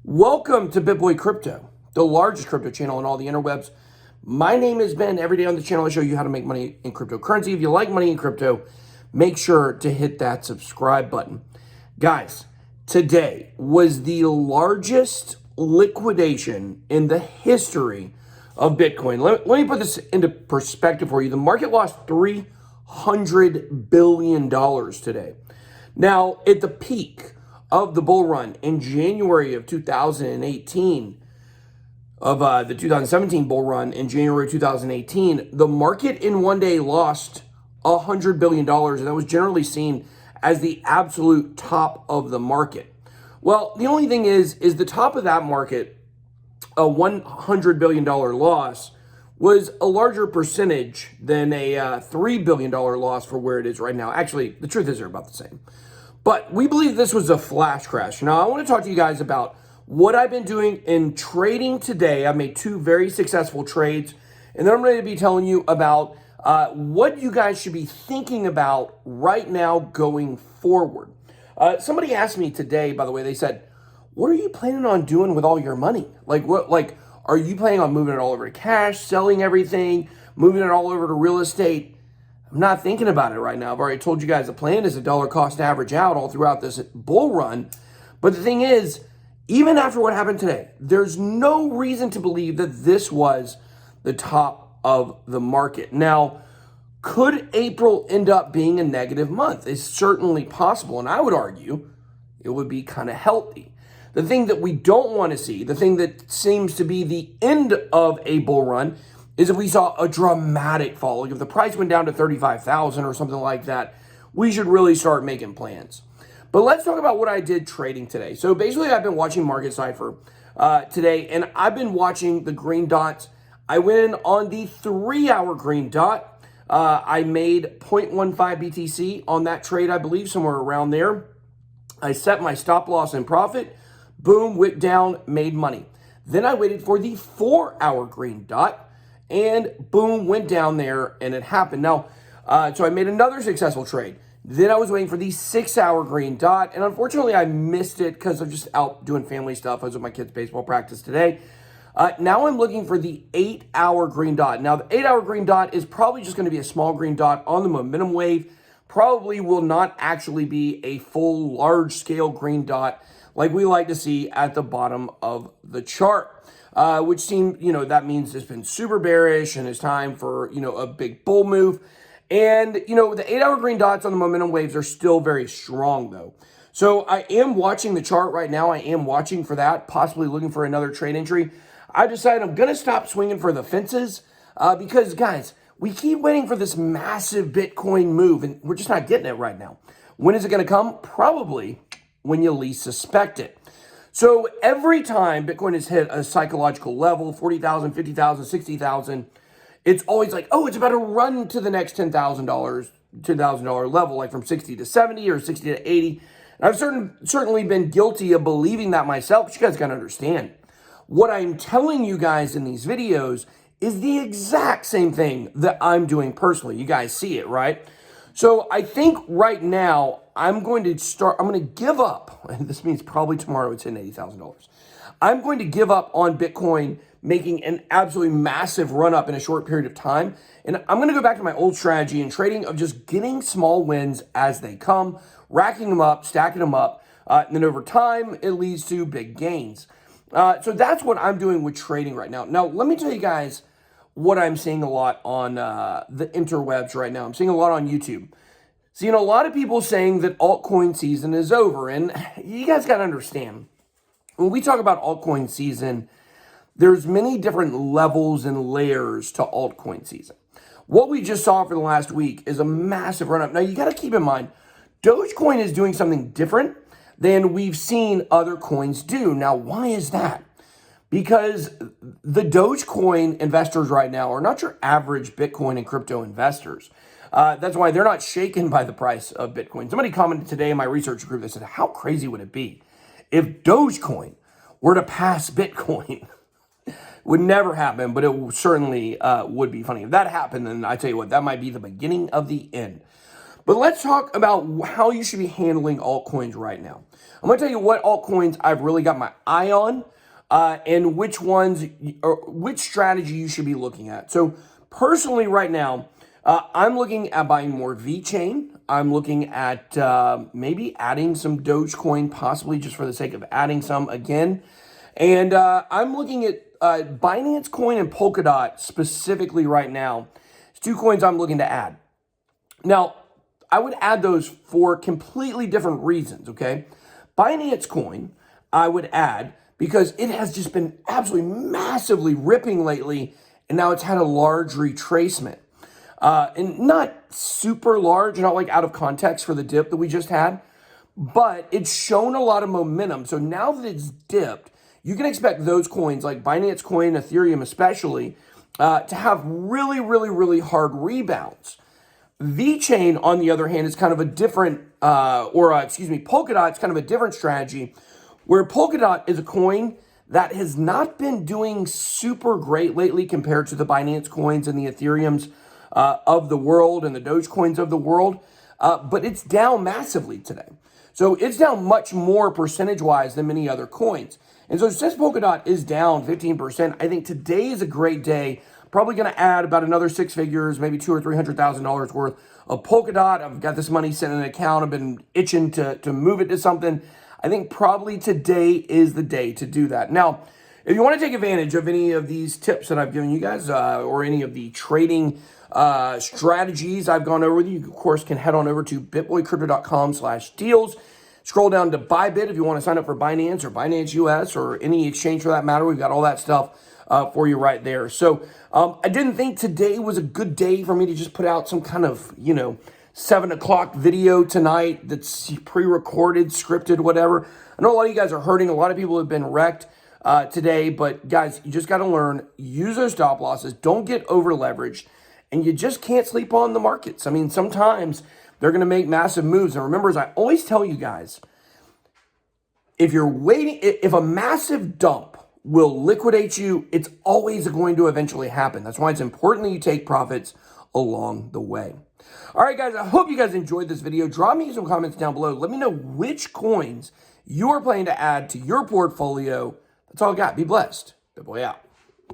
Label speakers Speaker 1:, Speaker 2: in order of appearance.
Speaker 1: Welcome to BitBoy Crypto, the largest crypto channel on all the interwebs. My name is Ben. Every day on the channel, I show you how to make money in cryptocurrency. If you like money in crypto, make sure to hit that subscribe button. Guys, today was the largest liquidation in the history of Bitcoin. Let me put this into perspective for you. The market lost $300 billion today. Now, at the peak of the bull run in January of 2018, of the 2017 bull run in January 2018, the market in one day lost $100 billion, and that was generally seen as the absolute top of the market. Well, the only thing is the top of that market, a $100 billion loss, was a larger percentage than a $3 billion loss for where it is right now. Actually, the truth is they're about the same. But we believe this was a flash crash. Now, I want to talk to you guys about what I've been doing in trading today. I made two very successful trades, and then I'm going to be telling you about what you guys should be thinking about right now going forward. Somebody asked me today, by the way, they said, what are you planning on doing with all your money? Like, are you planning on moving it all over to cash, selling everything, moving it all over to real estate? I'm not thinking about it right now. I've already told you guys the plan is a dollar cost average out all throughout this bull run. But the thing is, even after what happened today, there's no reason to believe that this was the top of the market. Now, could April end up being a negative month? It's certainly possible, and I would argue it would be kind of healthy. The thing that we don't want to see, the thing that seems to be the end of a bull run, is if we saw a dramatic fall. Like if the price went down to 35,000 or something like that, we should really start making plans. But let's talk about what I did trading today. So basically, I've been watching Market Cipher today, and I've been watching the green dots. I went in on the 3-hour green dot. I made 0.15 BTC on that trade, I believe, somewhere around there. I set my stop loss and profit. Boom, wick down, made money. Then I waited for the 4-hour green dot, and boom, went down there, and it happened. Now, so I made another successful trade. Then I was waiting for the 6-hour green dot, and unfortunately, I missed it because I'm just out doing family stuff. I was at my kid's baseball practice today. Now I'm looking for the 8-hour green dot. Now, the 8-hour green dot is probably just going to be a small green dot on the momentum wave. Probably will not actually be a full, large-scale green dot like we like to see at the bottom of the chart. Which seems, that means it's been super bearish and it's time for, a big bull move. And, the 8-hour green dots on the momentum waves are still very strong, though. So I am watching the chart right now. I am watching for that, possibly looking for another trade entry. I decided I'm going to stop swinging for the fences because, guys, we keep waiting for this massive Bitcoin move, and we're just not getting it right now. When is it going to come? Probably when you least suspect it. So every time Bitcoin has hit a psychological level, 40,000, 50,000, 60,000, it's always like, oh, it's about to run to the next $10,000 level, like from 60 to 70 or 60 to 80. And I've certainly been guilty of believing that myself, but you guys got to understand. What I'm telling you guys in these videos is the exact same thing that I'm doing personally. You guys see it, right? So I think right now I'm going to give up, and this means probably tomorrow it's hitting $80,000. I'm going to give up on Bitcoin making an absolutely massive run up in a short period of time. And I'm going to go back to my old strategy in trading of just getting small wins as they come, racking them up, stacking them up. And then over time, it leads to big gains. So that's what I'm doing with trading right now. Now, let me tell you guys what I'm seeing a lot on the interwebs right now. I'm seeing a lot on YouTube. Seeing a lot of people saying that altcoin season is over. And you guys got to understand, when we talk about altcoin season, there's many different levels and layers to altcoin season. What we just saw for the last week is a massive run up. Now, you got to keep in mind, Dogecoin is doing something different than we've seen other coins do. Now, why is that? Because the Dogecoin investors right now are not your average Bitcoin and crypto investors. That's why they're not shaken by the price of Bitcoin. Somebody commented today in my research group, they said, how crazy would it be if Dogecoin were to pass Bitcoin? Would never happen, but it certainly would be funny. If that happened, then I tell you what, that might be the beginning of the end. But let's talk about how you should be handling altcoins right now. I'm going to tell you what altcoins I've really got my eye on, and which ones or which strategy you should be looking at. So personally right now, I'm looking at buying more VeChain. I'm looking at maybe adding some Dogecoin, possibly just for the sake of adding some again. And I'm looking at Binance Coin and Polkadot specifically right now. It's two coins I'm looking to add. Now, I would add those for completely different reasons, okay? Binance Coin, I would add because it has just been absolutely massively ripping lately, and now it's had a large retracement. And not super large, not like out of context for the dip that we just had, but it's shown a lot of momentum. So now that it's dipped, you can expect those coins like Binance Coin, Ethereum especially, to have really, really, really hard rebounds. VeChain, on the other hand, is kind of a different, Polkadot is kind of a different strategy, where Polkadot is a coin that has not been doing super great lately compared to the Binance coins and the Ethereums of the world and the Dogecoins of the world, but it's down massively today. So it's down much more percentage-wise than many other coins. And so since Polkadot is down 15%, I think today is a great day. Probably going to add about another six figures, maybe $200,000 or $300,000 worth of Polkadot. I've got this money sitting in an account. I've been itching to move it to something. I think probably today is the day to do that. Now, if you want to take advantage of any of these tips that I've given you guys, or any of the trading strategies I've gone over with you, of course, can head on over to bitboycrypto.com/deals. Scroll down to Bybit if you want to sign up for Binance or Binance US or any exchange for that matter. We've got all that stuff for you right there. So I didn't think today was a good day for me to just put out some kind of, 7 o'clock video tonight that's pre-recorded, scripted, whatever. I know a lot of you guys are hurting. A lot of people have been wrecked today. But guys, you just got to learn, use those stop losses. Don't get over leveraged. And you just can't sleep on the markets. I mean, sometimes they're going to make massive moves. And remember, as I always tell you guys, if you're waiting, if a massive dump will liquidate you, it's always going to eventually happen. That's why it's important that you take profits along the way. All right, guys, I hope you guys enjoyed this video. Drop me some comments down below. Let me know which coins you are planning to add to your portfolio. That's all I got. Be blessed. Good boy out.